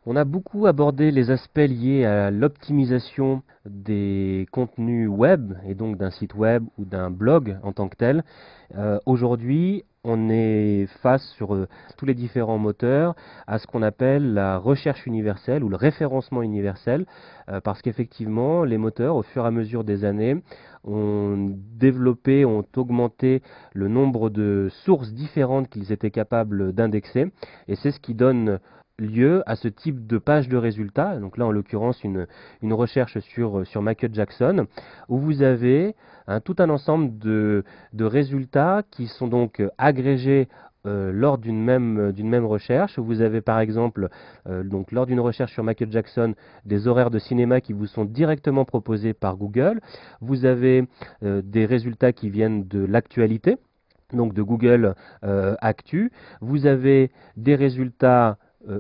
On a beaucoup abordé les aspects liés à l'optimisation des contenus web et donc d'un site web ou d'un blog en tant que tel. Aujourd'hui, on est face sur tous les différents moteurs à ce qu'on appelle la recherche universelle ou le référencement universel, parce qu'effectivement, les moteurs, au fur et à mesure des années, ont développé, ont augmenté le nombre de sources différentes qu'ils étaient capables d'indexer, et c'est ce qui donne lieu à ce type de page de résultats. Donc là, en l'occurrence, une recherche sur Michael Jackson, où vous avez tout un ensemble de résultats qui sont donc agrégés lors d'une même recherche. Vous avez par exemple, donc lors d'une recherche sur Michael Jackson, des horaires de cinéma qui vous sont directement proposés par Google. Vous avez des résultats qui viennent de l'actualité, donc de Google Actu. Vous avez des résultats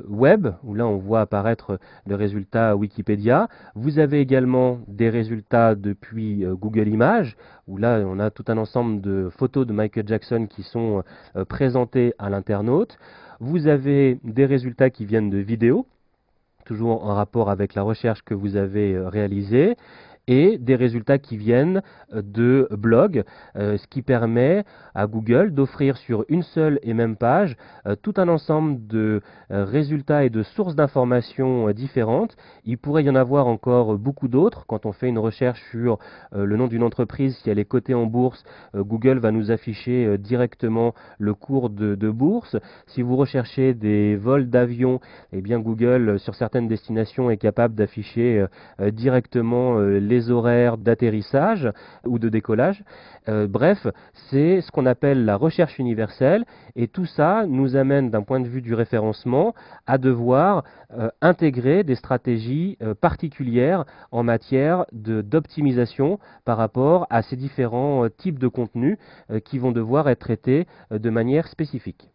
web, où là on voit apparaître le résultat Wikipédia. Vous avez également des résultats depuis Google Images, où là on a tout un ensemble de photos de Michael Jackson qui sont présentées à l'internaute. Vous avez des résultats qui viennent de vidéos, toujours en rapport avec la recherche que vous avez réalisée, et des résultats qui viennent de blogs, ce qui permet à Google d'offrir sur une seule et même page tout un ensemble de résultats et de sources d'informations différentes. Il pourrait y en avoir encore beaucoup d'autres. Quand on fait une recherche sur le nom d'une entreprise, si elle est cotée en bourse, Google va nous afficher directement le cours de bourse. Si vous recherchez des vols d'avion, eh bien Google, sur certaines destinations, est capable d'afficher directement les horaires d'atterrissage ou de décollage. Bref, c'est ce qu'on appelle la recherche universelle, et tout ça nous amène d'un point de vue du référencement à devoir intégrer des stratégies particulières en matière d'optimisation par rapport à ces différents types de contenus qui vont devoir être traités de manière spécifique.